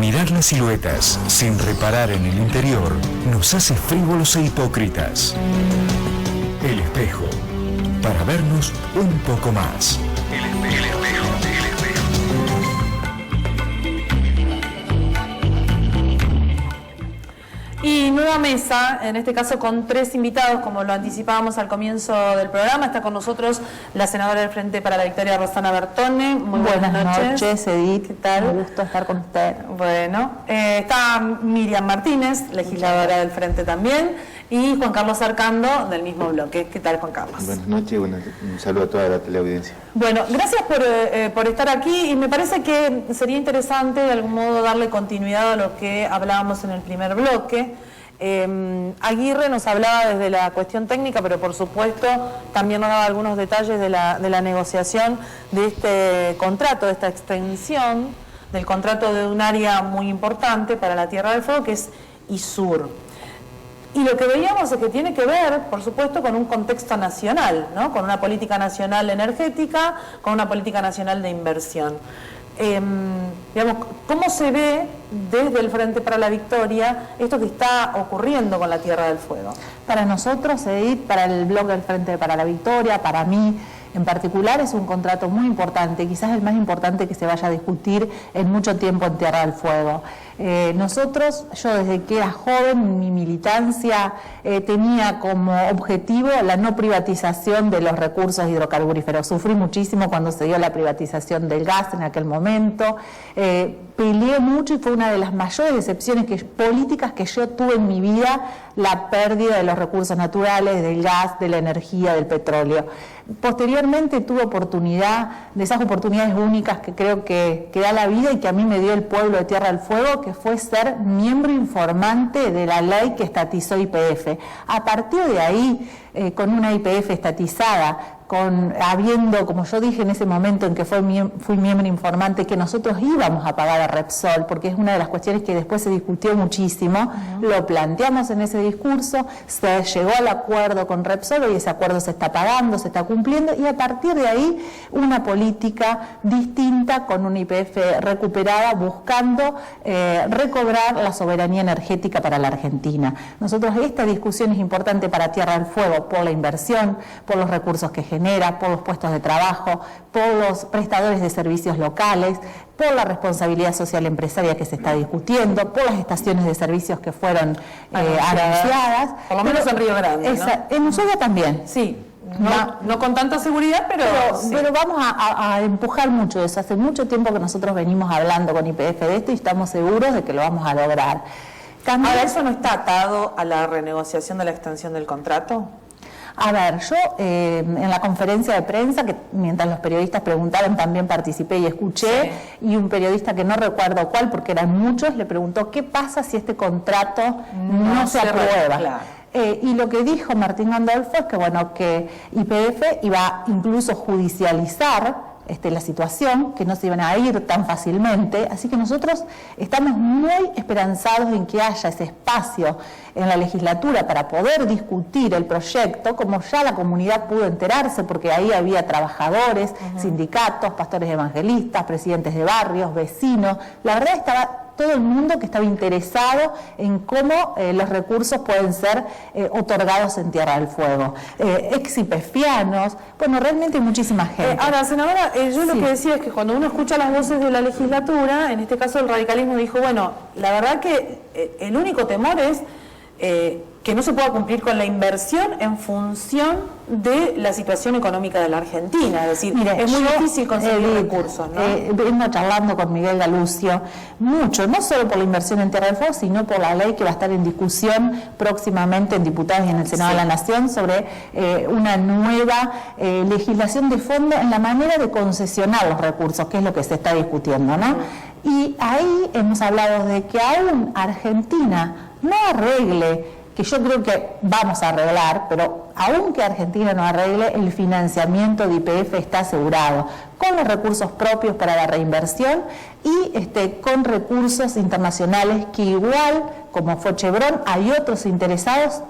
Mirar las siluetas sin reparar en el interior nos hace frívolos e hipócritas. El espejo, para vernos un poco más. El espejo. Y nueva mesa, en este caso con 3 invitados, como lo anticipábamos al comienzo del programa. Está con nosotros la senadora del Frente para la Victoria, Rosana Bertone. Muy buenas noches, Edith. ¿Qué tal? Un gusto estar con usted. Bueno, está Miriam Martínez, legisladora del Frente también, y Juan Carlos Arcando, del mismo bloque. ¿Qué tal, Juan Carlos? Buenas noches y un saludo a toda la teleaudiencia. Bueno, gracias por estar aquí, y me parece que sería interesante de algún modo darle continuidad a lo que hablábamos en el primer bloque. Aguirre nos hablaba desde la cuestión técnica, pero por supuesto también nos daba algunos detalles de la negociación de este contrato, de esta extensión del contrato de un área muy importante para la Tierra del Fuego, que es ISUR. Y lo que veíamos es que tiene que ver, por supuesto, con un contexto nacional, ¿no? Con una política nacional energética, con una política nacional de inversión. Digamos, ¿cómo se ve desde el Frente para la Victoria esto que está ocurriendo con la Tierra del Fuego? Para nosotros, Edith, para el bloque del Frente para la Victoria, para mí en particular, es un contrato muy importante, quizás el más importante que se vaya a discutir en mucho tiempo en Tierra del Fuego. Nosotros, yo desde que era joven, mi militancia tenía como objetivo la no privatización de los recursos hidrocarburíferos. Sufrí muchísimo cuando se dio la privatización del gas en aquel momento. Peleé mucho y fue una de las mayores decepciones políticas que yo tuve en mi vida, la pérdida de los recursos naturales, del gas, de la energía, del petróleo. Posteriormente tuve de esas oportunidades únicas que creo que da la vida y que a mí me dio el pueblo de Tierra del Fuego, que fue ser miembro informante de la ley que estatizó YPF. A partir de ahí, con una YPF estatizada, habiendo, como yo dije en ese momento en que fui miembro informante, que nosotros íbamos a pagar a Repsol, porque es una de las cuestiones que después se discutió muchísimo, lo planteamos en ese discurso, se llegó al acuerdo con Repsol y ese acuerdo se está pagando, se está cumpliendo, y a partir de ahí una política distinta con una YPF recuperada, buscando recobrar la soberanía energética para la Argentina. Nosotros, esta discusión es importante para Tierra del Fuego por la inversión, por los recursos que genera, por los puestos de trabajo, por los prestadores de servicios locales, por la responsabilidad social empresaria que se está discutiendo, por las estaciones de servicios que fueron anunciadas. Por lo menos en Río Grande, ¿no? En Ushuaia también. Sí. No con tanta seguridad, pero vamos a empujar mucho eso. Hace mucho tiempo que nosotros venimos hablando con YPF de esto y estamos seguros de que lo vamos a lograr. Ahora, ¿eso no está atado a la renegociación de la extensión del contrato? A ver, yo en la conferencia de prensa, que mientras los periodistas preguntaron también participé y escuché, sí. Y un periodista que no recuerdo cuál, porque eran muchos, le preguntó qué pasa si este contrato no se aprueba. Claro. Y lo que dijo Martín Gandolfo es que, bueno, que YPF iba incluso a judicializar la situación, que no se iban a ir tan fácilmente, así que nosotros estamos muy esperanzados en que haya ese espacio en la legislatura para poder discutir el proyecto, como ya la comunidad pudo enterarse, porque ahí había trabajadores, sindicatos, pastores evangelistas, presidentes de barrios, vecinos. La verdad estaba todo el mundo que estaba interesado en cómo los recursos pueden ser otorgados en Tierra del Fuego. Ex-YPFianos, bueno, realmente muchísima gente. Ahora, senadora, yo lo que decía es que cuando uno escucha las voces de la legislatura, en este caso el radicalismo dijo, bueno, la verdad que el único temor es que no se pueda cumplir con la inversión en función de la situación económica de la Argentina. Es decir, es muy difícil conseguir recursos, ¿no? Vengo charlando con Miguel Galucio mucho, no solo por la inversión en Tierra del Fuego, sino por la ley que va a estar en discusión próximamente en diputados y en el Senado de la Nación sobre una nueva legislación de fondo en la manera de concesionar los recursos, que es lo que se está discutiendo, ¿no? Y ahí hemos hablado de que aún Argentina no arregle, que yo creo que vamos a arreglar, pero aunque Argentina no arregle, el financiamiento de YPF está asegurado, con los recursos propios para la reinversión y con recursos internacionales que igual, como fue Chevron, hay otros interesados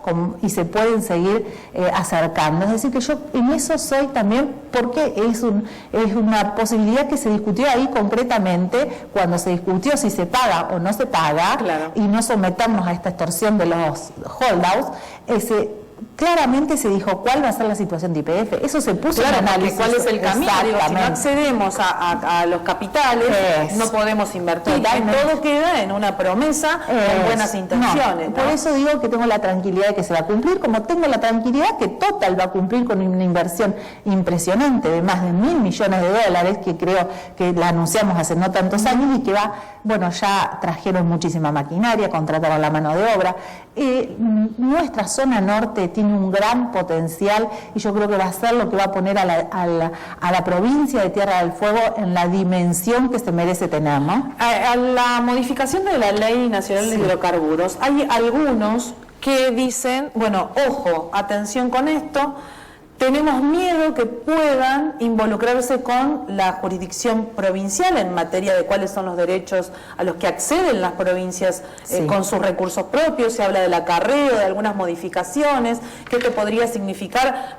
y se pueden seguir acercando. Es decir, que yo en eso soy también, porque es una posibilidad que se discutió ahí concretamente cuando se discutió si se paga o no se paga, claro, y no someternos a esta extorsión de los holdouts. Claramente se dijo cuál va a ser la situación de YPF. Eso se puso en análisis. ¿Cuál es el camino? Digo, si no accedemos a los capitales, no podemos invertir. Todo queda en una promesa con buenas intenciones. No. Por eso digo que tengo la tranquilidad de que se va a cumplir, como tengo la tranquilidad que Total va a cumplir con una inversión impresionante de más de $1.000 millones, que creo que la anunciamos hace no tantos años y que va, ya trajeron muchísima maquinaria, contrataron la mano de obra. Nuestra zona norte tiene un gran potencial y yo creo que va a ser lo que va a poner a la provincia de Tierra del Fuego en la dimensión que se merece tener, ¿no? A la modificación de la Ley Nacional de Hidrocarburos, hay algunos que dicen, ojo, atención con esto, tenemos miedo que puedan involucrarse con la jurisdicción provincial en materia de cuáles son los derechos a los que acceden las provincias con sus recursos propios. Se habla del acarreo, de algunas modificaciones. ¿Qué te podría significar?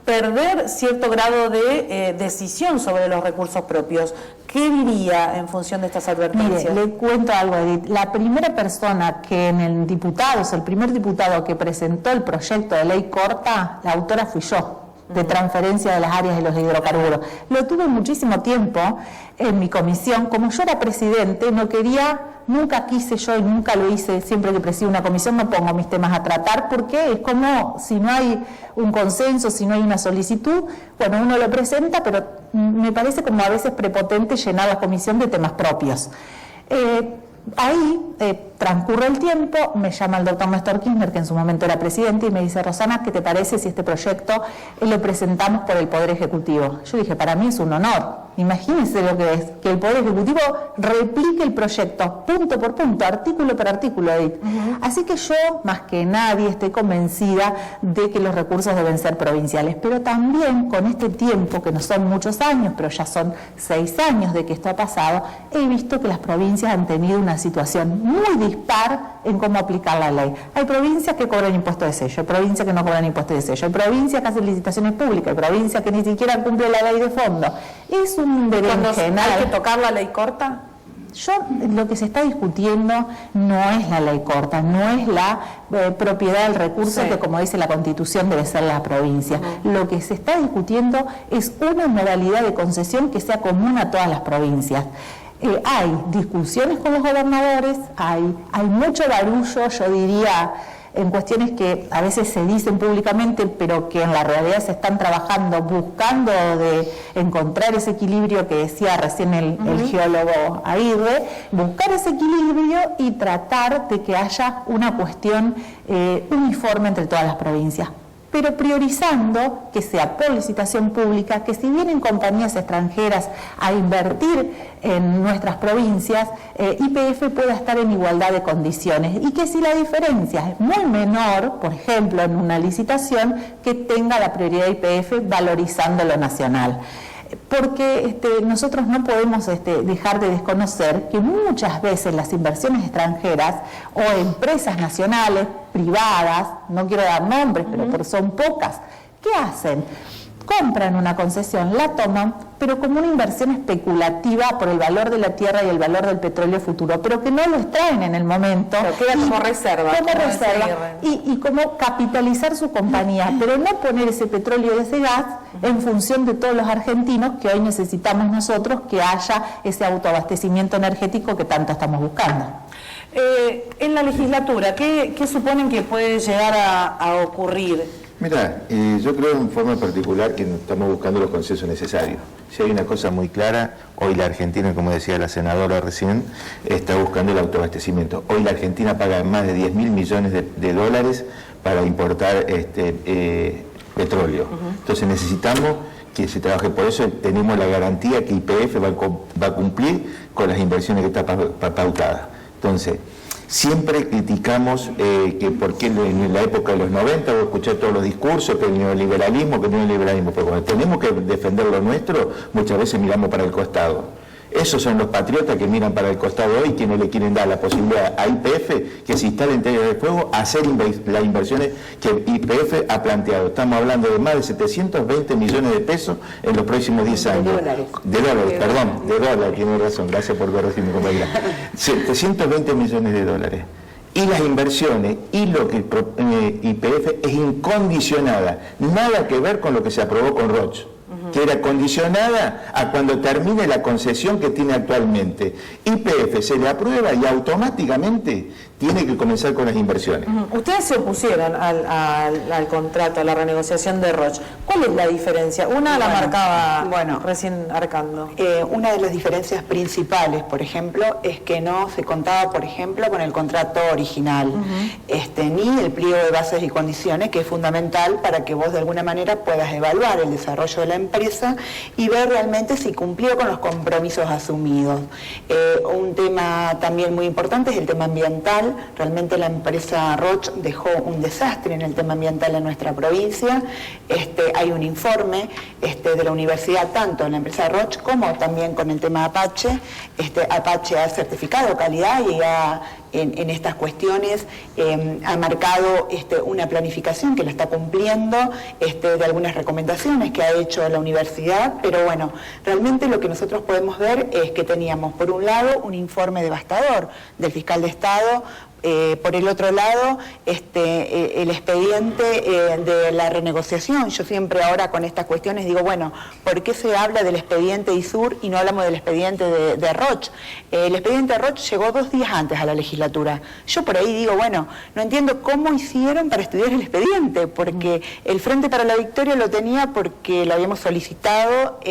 Perder cierto grado de decisión sobre los recursos propios. ¿Qué diría en función de estas advertencias? Mire, le cuento algo, Edith. La primera persona que en el diputados, el primer diputado que presentó el proyecto de ley corta, la autora fui yo, de transferencia de las áreas de los hidrocarburos. Lo tuve muchísimo tiempo en mi comisión. Como yo era presidente, nunca quise yo y nunca lo hice, siempre que presido una comisión no pongo mis temas a tratar, porque es como si no hay un consenso, si no hay una solicitud, uno lo presenta, pero me parece como a veces prepotente llenar la comisión de temas propios. Ahí transcurre el tiempo, me llama el doctor Néstor Kirchner, que en su momento era presidente, y me dice: Rosana, ¿qué te parece si este proyecto lo presentamos por el Poder Ejecutivo? Yo dije, para mí es un honor. Imagínense lo que es, que el Poder Ejecutivo replique el proyecto, punto por punto, artículo por artículo, Edith. Así que yo, más que nadie, estoy convencida de que los recursos deben ser provinciales, pero también con este tiempo, que no son muchos años, pero ya son 6 años de que esto ha pasado, he visto que las provincias han tenido una situación muy dispar en cómo aplicar la ley. Hay provincias que cobran impuestos de sello, hay provincias que no cobran impuestos de sello, hay provincias que hacen licitaciones públicas, hay provincias que ni siquiera cumplen la ley de fondo. Es un berenjenal. ¿Hay que tocar la ley corta? Lo que se está discutiendo no es la ley corta, no es la propiedad del recurso que, como dice la Constitución, debe ser la provincia. Lo que se está discutiendo es una modalidad de concesión que sea común a todas las provincias. Hay discusiones con los gobernadores, hay mucho barullo, yo diría, en cuestiones que a veces se dicen públicamente, pero que en la realidad se están trabajando, buscando de encontrar ese equilibrio que decía recién el geólogo Aguirre, buscar ese equilibrio y tratar de que haya una cuestión uniforme entre todas las provincias, pero priorizando que sea por licitación pública, que si vienen compañías extranjeras a invertir en nuestras provincias, YPF pueda estar en igualdad de condiciones, y que si la diferencia es muy menor, por ejemplo en una licitación, que tenga la prioridad YPF valorizando lo nacional. Porque nosotros no podemos dejar de desconocer que muchas veces las inversiones extranjeras o empresas nacionales, privadas, no quiero dar nombres, pero son pocas, ¿qué hacen? Compran una concesión, la toman, pero como una inversión especulativa por el valor de la tierra y el valor del petróleo futuro, pero que no lo extraen en el momento. Pero queda como reserva. Y como capitalizar su compañía, pero no poner ese petróleo y ese gas en función de todos los argentinos que hoy necesitamos nosotros, que haya ese autoabastecimiento energético que tanto estamos buscando. En la legislatura, ¿qué suponen que puede llegar a ocurrir? Mira, yo creo en forma particular que estamos buscando los consensos necesarios. Si hay una cosa muy clara, hoy la Argentina, como decía la senadora recién, está buscando el autoabastecimiento. Hoy la Argentina paga más de 10.000 millones de dólares para importar petróleo. Entonces necesitamos que se trabaje. Por eso tenemos la garantía que YPF va a cumplir con las inversiones que está pautada. Entonces, Siempre criticamos que porque en la época de los 90 vos escuchás todos los discursos, que el neoliberalismo, pero cuando tenemos que defender lo nuestro, muchas veces miramos para el costado. Esos son los patriotas que miran para el costado hoy, que no le quieren dar la posibilidad a YPF que se instale en Tierra del Fuego a hacer las inversiones que YPF ha planteado. Estamos hablando de más de 720 millones de pesos en los próximos 10 años. De dólares, tiene razón, gracias por corregirme, compañera. 720 millones de dólares. Y las inversiones y lo que YPF es incondicionada, nada que ver con lo que se aprobó con Roche, que era condicionada a cuando termine la concesión que tiene actualmente. YPF se le aprueba y automáticamente tiene que comenzar con las inversiones. Ustedes se opusieron al contrato, a la renegociación de Roche. ¿Cuál es la diferencia? Una la marcaba recién Arcando. Una de las diferencias principales, por ejemplo, es que no se contaba, por ejemplo, con el contrato original, ni el pliego de bases y condiciones, que es fundamental para que vos de alguna manera puedas evaluar el desarrollo de la empresa y ver realmente si cumplió con los compromisos asumidos. Un tema también muy importante es el tema ambiental. Realmente la empresa Roche dejó un desastre en el tema ambiental en nuestra provincia. Hay un informe de la universidad, tanto en la empresa Roche como también con el tema Apache. Apache ha certificado calidad y en estas cuestiones ha marcado una planificación que la está cumpliendo, de algunas recomendaciones que ha hecho la universidad, pero bueno, realmente lo que nosotros podemos ver es que teníamos por un lado un informe devastador del fiscal de Estado, por el otro lado, el expediente de la renegociación. Yo siempre ahora con estas cuestiones digo, bueno, ¿por qué se habla del expediente ISUR y no hablamos del expediente de Roche? El expediente de Roche llegó 2 días antes a la legislatura. Yo por ahí digo, bueno, no entiendo cómo hicieron para estudiar el expediente, porque el Frente para la Victoria lo tenía porque lo habíamos solicitado,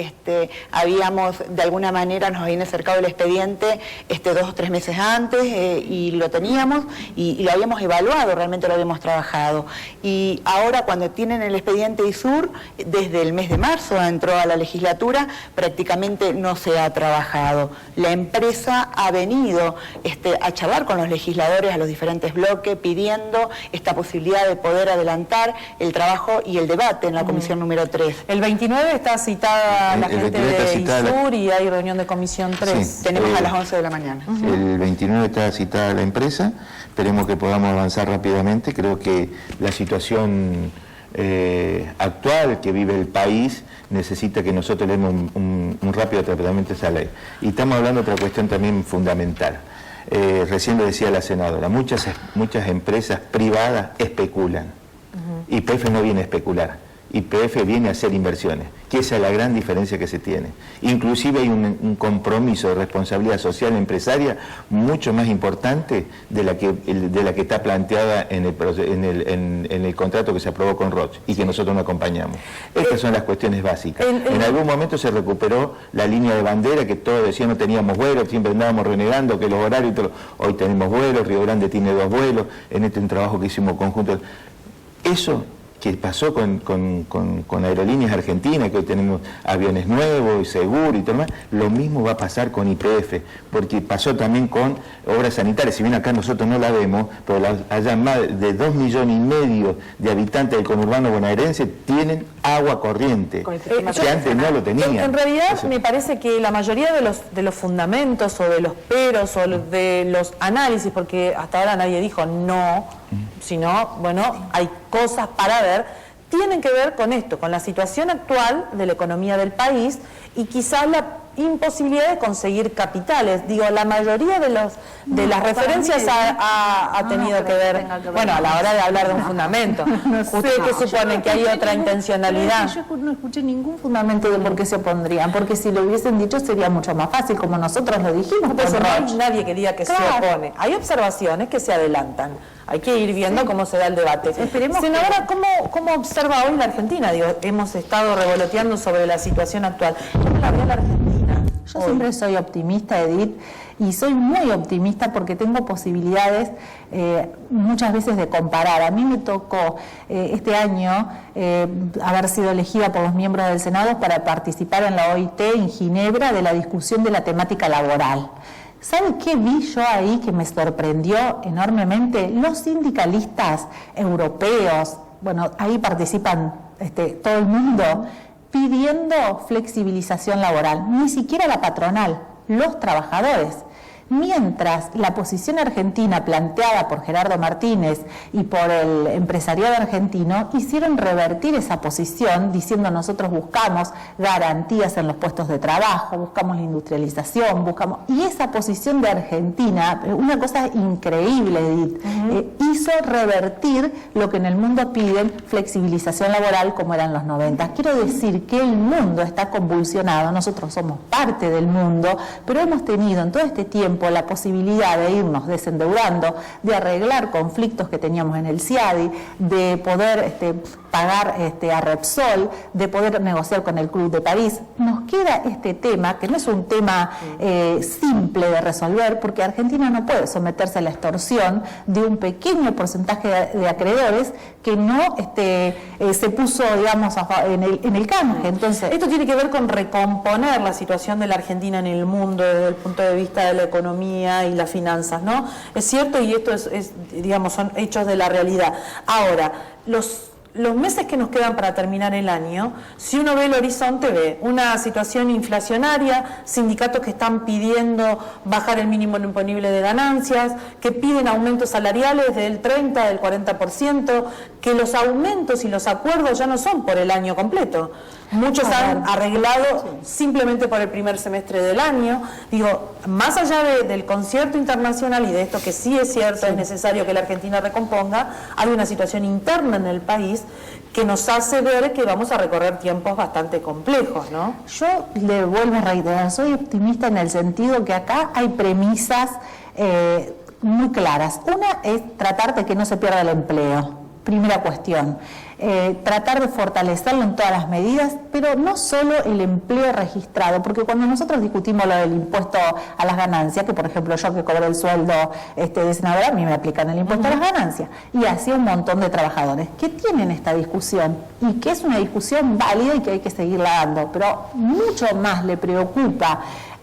habíamos, de alguna manera nos habían acercado el expediente 2 o 3 meses antes y lo teníamos. Y lo habíamos evaluado, realmente lo habíamos trabajado. Y ahora cuando tienen el expediente ISUR, desde el mes de marzo entró a la legislatura, prácticamente no se ha trabajado. La empresa ha venido a charlar con los legisladores, a los diferentes bloques, pidiendo esta posibilidad de poder adelantar el trabajo y el debate en la comisión número 3. El 29 está citada la gente de ISUR y hay reunión de comisión 3. Sí, tenemos a las 11 de la mañana. El 29 está citada la empresa. Esperemos que podamos avanzar rápidamente. Creo que la situación actual que vive el país necesita que nosotros le demos un rápido tratamiento a esa ley. Y estamos hablando de otra cuestión también fundamental. Recién lo decía la senadora, muchas empresas privadas especulan. YPF no viene a especular. YPF viene a hacer inversiones, que esa es la gran diferencia que se tiene. Inclusive hay un compromiso de responsabilidad social empresaria mucho más importante de la que está planteada en el contrato que se aprobó con Roche y que nosotros no acompañamos. Estas son las cuestiones básicas. En algún momento se recuperó la línea de bandera, que todos decían no teníamos vuelos, siempre andábamos renegando que los horarios, hoy tenemos vuelos, Río Grande tiene 2 vuelos, en un trabajo que hicimos conjunto. Eso que pasó con Aerolíneas Argentinas, que hoy tenemos aviones nuevos y seguros y todo lo demás, lo mismo va a pasar con YPF, porque pasó también con obras sanitarias. Si bien acá nosotros no la vemos, pero allá más de 2,5 millones de habitantes del conurbano bonaerense tienen agua corriente, que antes no lo tenían. En realidad me parece que la mayoría de los fundamentos o de los peros o de los análisis, porque hasta ahora nadie dijo no, sino, bueno, hay cosas para ver, tienen que ver con esto, con la situación actual de la economía del país y quizás la imposibilidad de conseguir capitales. Digo, la mayoría de las referencias ha tenido que ver, bueno, a la hora de hablar de un fundamento. ¿Ustedes qué suponen? ¿Que hay otra intencionalidad? Yo no escuché ningún fundamento de por qué se opondrían, porque si lo hubiesen dicho sería mucho más fácil, como nosotros lo dijimos. Pues no hay nadie que diga que se opone. Hay observaciones que se adelantan. Hay que ir viendo cómo se da el debate. Senadora, ¿cómo observa hoy la Argentina? Digo, hemos estado revoloteando sobre la situación actual. ¿Cómo la ve la Argentina? Yo siempre soy optimista, Edith, y soy muy optimista porque tengo posibilidades muchas veces de comparar. A mí me tocó este año haber sido elegida por los miembros del Senado para participar en la OIT en Ginebra de la discusión de la temática laboral. ¿Sabe qué vi yo ahí que me sorprendió enormemente? Los sindicalistas europeos, bueno, ahí participan todo el mundo, pidiendo flexibilización laboral, ni siquiera la patronal, los trabajadores. Mientras la posición argentina planteada por Gerardo Martínez y por el empresariado argentino hicieron revertir esa posición diciendo nosotros buscamos garantías en los puestos de trabajo, buscamos la industrialización, y esa posición de Argentina, una cosa increíble, Edith, hizo revertir lo que en el mundo piden, flexibilización laboral como eran los 90. Quiero decir que el mundo está convulsionado, nosotros somos parte del mundo, pero hemos tenido en todo este tiempo la posibilidad de irnos desendeudando, de arreglar conflictos que teníamos en el CIADI, de poder pagar a Repsol, de poder negociar con el Club de París. Nos queda este tema, que no es un tema simple de resolver, porque Argentina no puede someterse a la extorsión de un pequeño porcentaje de acreedores que no se puso, digamos, en el canje. Entonces, esto tiene que ver con recomponer la situación de la Argentina en el mundo desde el punto de vista de la economía y las finanzas, ¿no? Es cierto, y esto digamos, son hechos de la realidad. Ahora, los meses que nos quedan para terminar el año, si uno ve el horizonte, ve una situación inflacionaria, sindicatos que están pidiendo bajar el mínimo imponible de ganancias, que piden aumentos salariales del 30, del 40%, que los aumentos y los acuerdos ya no son por el año completo. Muchos han arreglado simplemente por el primer semestre del año. Digo, más allá del concierto internacional y de esto que sí es cierto, es necesario que la Argentina recomponga, hay una situación interna en el país que nos hace ver que vamos a recorrer tiempos bastante complejos, ¿no? Yo le vuelvo a reiterar, soy optimista en el sentido que acá hay premisas muy claras. Una es tratar de que no se pierda el empleo, primera cuestión. Tratar de fortalecerlo en todas las medidas, pero no solo el empleo registrado, porque cuando nosotros discutimos lo del impuesto a las ganancias, que por ejemplo yo que cobro el sueldo de senadora, a mí me aplican el impuesto a las ganancias, y así un montón de trabajadores que tienen esta discusión, y que es una discusión válida y que hay que seguirla dando, pero mucho más le preocupa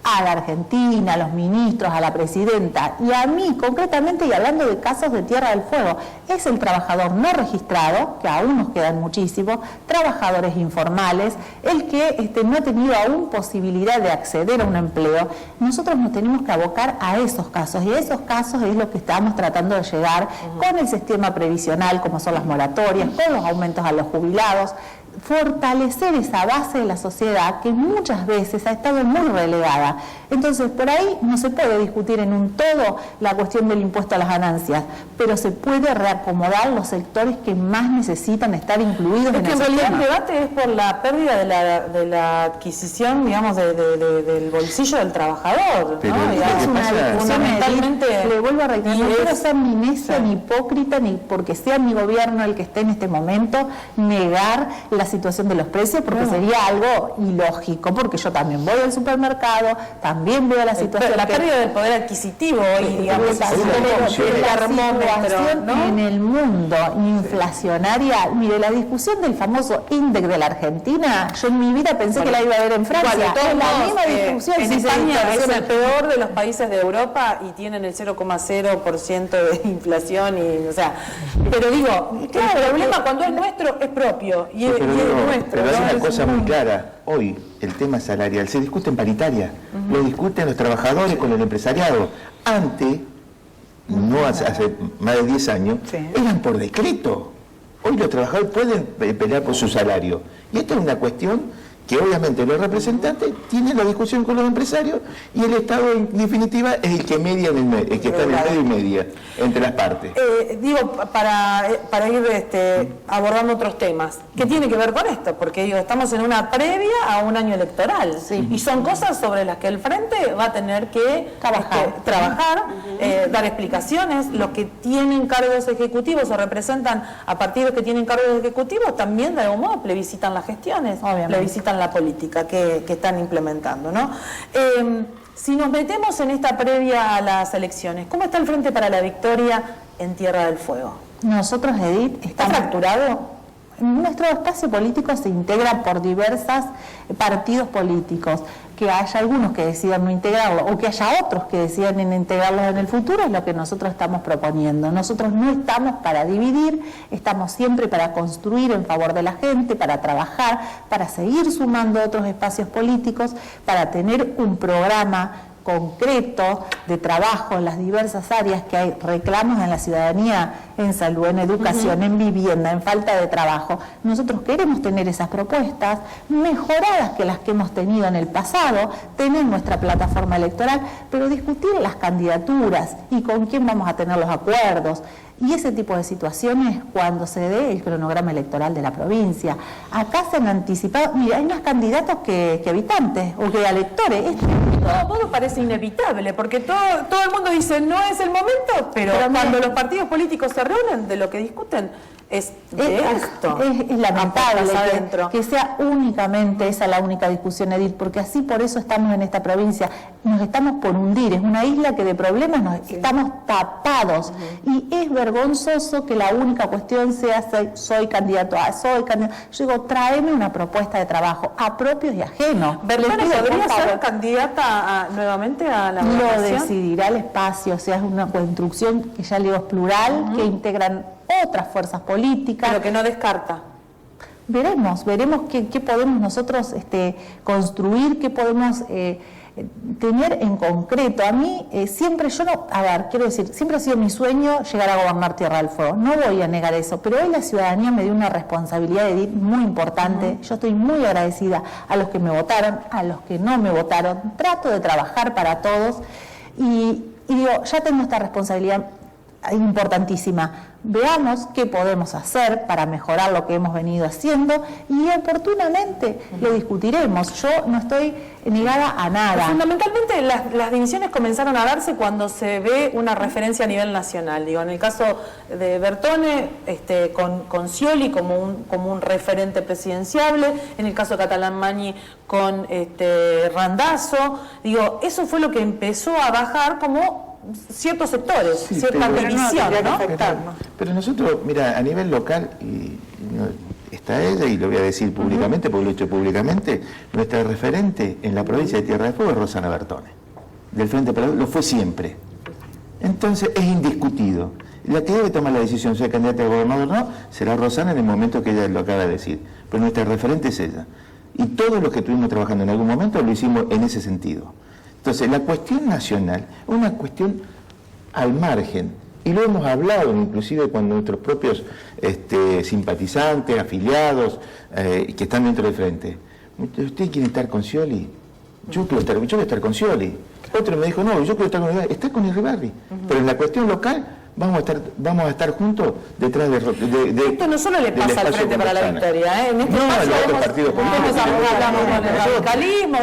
a la Argentina, a los ministros, a la presidenta y a mí concretamente, y hablando de casos de Tierra del Fuego, es el trabajador no registrado, que aún nos quedan muchísimos, trabajadores informales, el que no ha tenido aún posibilidad de acceder a un empleo. Nosotros nos tenemos que abocar a esos casos, y a esos casos es lo que estamos tratando de llegar con el sistema previsional, como son las moratorias, con los aumentos a los jubilados, fortalecer esa base de la sociedad que muchas veces ha estado muy relegada. Entonces, por ahí no se puede discutir en un todo la cuestión del impuesto a las ganancias, pero se puede reacomodar los sectores que más necesitan estar incluidos en el sistema. En realidad el debate es por la pérdida de la adquisición, digamos, del bolsillo del trabajador, pero ¿no? Es una discusión, fundamentalmente, le vuelvo a reiterar, no quiero ser ni necia ni hipócrita, ni porque sea mi gobierno el que esté en este momento, negar la situación de los precios, porque sería algo ilógico, porque yo también voy al supermercado, también veo la situación. La pérdida del poder adquisitivo y, digamos, la situación en el mundo inflacionaria. Mire, la discusión del famoso índice de la Argentina, yo en mi vida pensé que la iba a ver en Francia. Es la misma discusión. En España es el peor de los países de Europa y tienen el 0,0% de inflación, y, o sea, pero digo, claro, el problema cuando es nuestro es propio y es nuestro. Pero hay una cosa muy clara, hoy el tema salarial se discute en paritaria, lo discuten los trabajadores con el empresariado. Antes, no hace más de 10 años, eran por decreto. Hoy los trabajadores pueden pelear por su salario. Y esta es una cuestión que obviamente los representantes tienen la discusión con los empresarios, y el Estado en definitiva es el que media, el que está en el medio y media entre las partes. Digo, para ir abordando otros temas, ¿qué tiene que ver con esto? Porque digo, estamos en una previa a un año electoral, y son cosas sobre las que el Frente va a tener que trabajar, dar explicaciones. Los que tienen cargos ejecutivos o representan a partidos que tienen cargos ejecutivos también de algún modo plebiscitan las gestiones, plebiscitan la política que están implementando, ¿no? Si nos metemos en esta previa a las elecciones, ¿cómo está el Frente para la Victoria en Tierra del Fuego? Nosotros, Edith, ¿Está fracturado? Nuestro espacio político se integra por diversos partidos políticos. que haya algunos que decidan no integrarlo o que haya otros que decidan integrarlos en el futuro es lo que nosotros estamos proponiendo. Nosotros no estamos para dividir, estamos siempre para construir en favor de la gente, para trabajar, para seguir sumando otros espacios políticos, para tener un programa concreto de trabajo en las diversas áreas que hay reclamos en la ciudadanía, en salud, en educación, en vivienda, en falta de trabajo. Nosotros queremos tener esas propuestas mejoradas que las que hemos tenido en el pasado, tener nuestra plataforma electoral, pero discutir las candidaturas y con quién vamos a tener los acuerdos. Y ese tipo de situaciones cuando se dé el cronograma electoral de la provincia. Acá se han anticipado, mira, hay más candidatos que habitantes o que electores. Todo parece inevitable, porque todo el mundo dice no es el momento, pero cuando los partidos políticos se reúnen, de lo que discuten es esto. Es lamentable que sea únicamente esa la única discusión, Edith, porque así por eso estamos en esta provincia. Nos estamos por hundir, es una isla que de problemas estamos tapados. Y es vergonzoso que la única cuestión sea soy candidato a, soy candidato. Yo digo, tráeme una propuesta de trabajo a propios y ajenos. ¿Bertone podría ser candidata nuevamente a la gobernación? Lo decidirá el espacio, o sea, es una construcción que ya le digo es plural, que integran otras fuerzas políticas. Pero que no descarta. Veremos qué podemos nosotros construir, qué podemos tener en concreto. A mí siempre, siempre ha sido mi sueño llegar a gobernar Tierra del Fuego. No voy a negar eso, pero hoy la ciudadanía me dio una responsabilidad, Edith, muy importante. Yo estoy muy agradecida a los que me votaron, a los que no me votaron. Trato de trabajar para todos y digo, ya tengo esta responsabilidad importantísima. Veamos qué podemos hacer para mejorar lo que hemos venido haciendo y oportunamente lo discutiremos. Yo no estoy negada a nada. Fundamentalmente las divisiones comenzaron a darse cuando se ve una referencia a nivel nacional. Digo, en el caso de Bertone, con Scioli como un referente presidenciable, en el caso de Catalán-Mañi con Randazzo. Digo, eso fue lo que empezó a bajar como ciertos sectores, cierta división, ¿no? Pero nosotros, mira, a nivel local, está ella, y lo voy a decir públicamente, porque lo he hecho públicamente, nuestra referente en la provincia de Tierra del Fuego es Rosana Bertone. Del Frente para lo fue siempre. Entonces, es indiscutido. La que debe tomar la decisión, sea candidata a gobernador o no, será Rosana en el momento que ella lo acaba de decir. Pero nuestra referente es ella. Y todos los que estuvimos trabajando en algún momento lo hicimos en ese sentido. Entonces, la cuestión nacional es una cuestión al margen, y lo hemos hablado inclusive con nuestros propios simpatizantes, afiliados, que están dentro del frente. ¿Ustedes quieren estar con Scioli? Yo voy a estar con Scioli. Otro me dijo, no, yo quiero estar con Irribarri. Está con Irribarri. Pero en la cuestión local vamos a estar juntos detrás de esto no solo le pasa al Frente para la Victoria, en este caso hablamos con el radicalismo,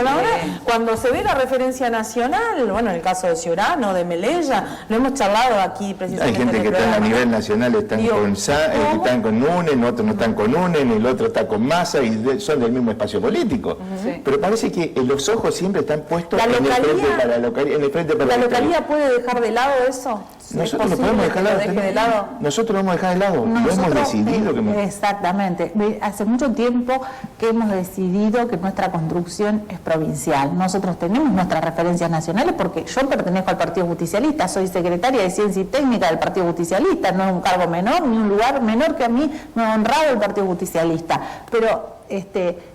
cuando se ve la referencia nacional, bueno, en el caso de Ciurano, de Melella, lo hemos charlado aquí precisamente. Hay gente que está a nivel nacional, están con UNEN, otros no están con UNEN, el otro está con Massa y son del mismo espacio político. Pero parece que los ojos siempre están puestos en el Frente para la ¿La localidad puede dejar de lado eso? Nosotros lo podemos dejar de lado. Nosotros lo hemos dejado de lado. Lo hemos decidido. Exactamente. Hace mucho tiempo que hemos decidido que nuestra construcción es provincial. Nosotros tenemos nuestras referencias nacionales porque yo pertenezco al Partido Justicialista, soy secretaria de Ciencia y Técnica del Partido Justicialista, no es un cargo menor, ni un lugar menor que a mí me ha honrado el Partido Justicialista. Pero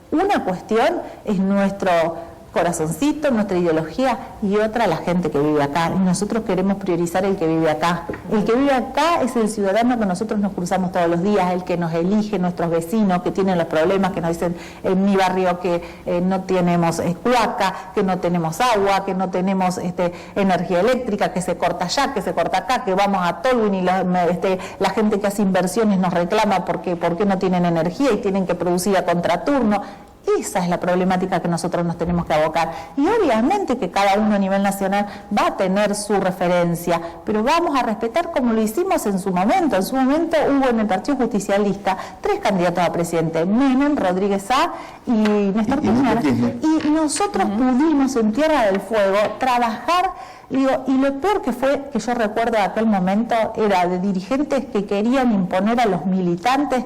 una cuestión es nuestro corazoncito, nuestra ideología, y otra la gente que vive acá. Y nosotros queremos priorizar el que vive acá. El que vive acá es el ciudadano que nosotros nos cruzamos todos los días, el que nos elige, nuestros vecinos que tienen los problemas, que nos dicen en mi barrio que no tenemos cloaca, que no tenemos agua, que no tenemos energía eléctrica, que se corta allá, que se corta acá, que vamos a Tolwyn y la gente que hace inversiones nos reclama porque ¿por qué no tienen energía y tienen que producir a contraturno? Esa es la problemática que nosotros nos tenemos que abocar. Y obviamente que cada uno a nivel nacional va a tener su referencia, pero vamos a respetar como lo hicimos en su momento. En su momento hubo en el Partido Justicialista 3 candidatos a presidente, Menem, Rodríguez A y Néstor Kirchner. Y nosotros pudimos en Tierra del Fuego trabajar. Y lo peor que fue, que yo recuerdo de aquel momento, era de dirigentes que querían imponer a los militantes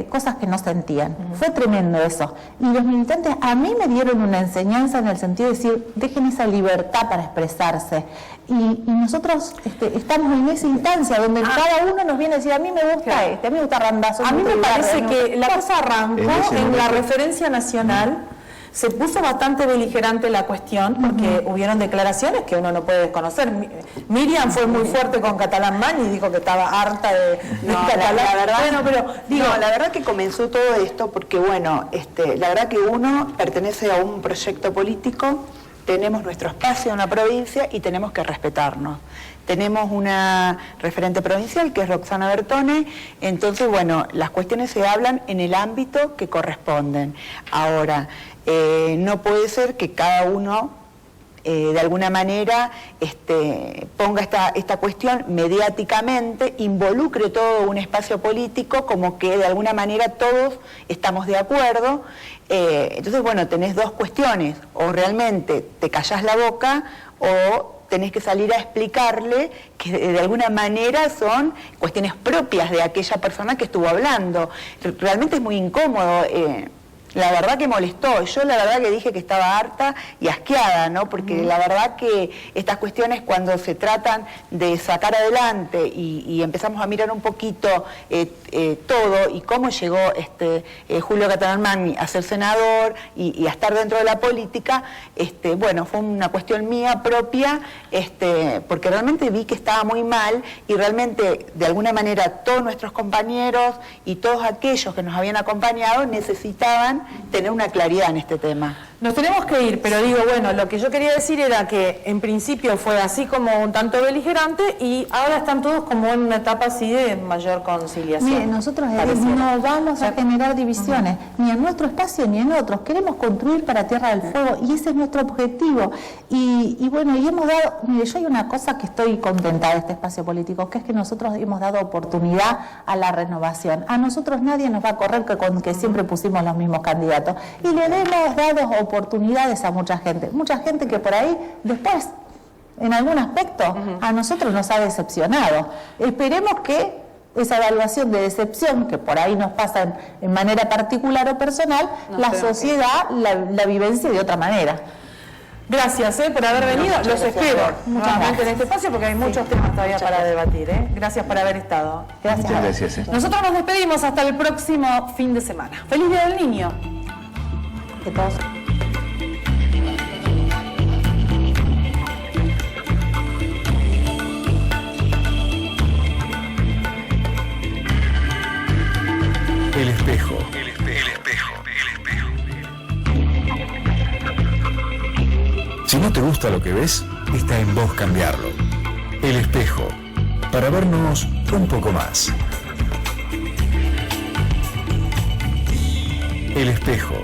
cosas que no sentían. Fue tremendo eso. Y los militantes a mí me dieron una enseñanza en el sentido de decir, dejen esa libertad para expresarse. Y nosotros estamos en esa instancia donde cada uno nos viene a decir, a mí me gusta a mí me gusta Randazzo. A mí me parece que la cosa arrancó en la referencia nacional. Se puso bastante beligerante la cuestión porque hubieron declaraciones que uno no puede desconocer. Miriam fue muy fuerte con Catalán Man y dijo que estaba harta de Catalán. La verdad, bueno, pero digo, la verdad que comenzó todo esto porque, bueno, la verdad que uno pertenece a un proyecto político, tenemos nuestro espacio en la provincia y tenemos que respetarnos. Tenemos una referente provincial que es Roxana Bertone, entonces, bueno, las cuestiones se hablan en el ámbito que corresponden. Ahora, no puede ser que cada uno de alguna manera ponga esta cuestión mediáticamente, involucre todo un espacio político como que de alguna manera todos estamos de acuerdo. Entonces, bueno, tenés dos cuestiones, o realmente te callás la boca o tenés que salir a explicarle que de alguna manera son cuestiones propias de aquella persona que estuvo hablando. Realmente es muy incómodo. La verdad que molestó, yo la verdad que dije que estaba harta y asqueada, ¿no? Porque la verdad que estas cuestiones cuando se tratan de sacar adelante y empezamos a mirar un poquito todo y cómo llegó Julio Catalán Man a ser senador y a estar dentro de la política, bueno, fue una cuestión mía propia, porque realmente vi que estaba muy mal y realmente de alguna manera todos nuestros compañeros y todos aquellos que nos habían acompañado necesitaban tener una claridad en este tema. Nos tenemos que ir, pero digo, bueno, lo que yo quería decir era que en principio fue así como un tanto beligerante y ahora están todos como en una etapa así de mayor conciliación. Mire, nosotros no vamos a generar divisiones, ni en nuestro espacio ni en otros. Queremos construir para Tierra del Fuego y ese es nuestro objetivo. Y bueno, y hemos dado, mire, yo hay una cosa que estoy contenta de este espacio político, que es que nosotros hemos dado oportunidad a la renovación. A nosotros nadie nos va a correr con que siempre pusimos los mismos candidatos. Y le hemos dado oportunidades a mucha gente que por ahí después, en algún aspecto, a nosotros nos ha decepcionado. Esperemos que esa evaluación de decepción, que por ahí nos pasa en manera particular o personal, la sociedad la vivencie de otra manera. Gracias por haber venido, los espero nuevamente en este espacio porque hay muchos temas todavía para debatir. Gracias por haber estado. Muchas gracias. Nosotros nos despedimos hasta el próximo fin de semana. ¡Feliz Día del Niño! Que todos... El espejo. Si no te gusta lo que ves, está en vos cambiarlo. El espejo. Para vernos un poco más. El espejo.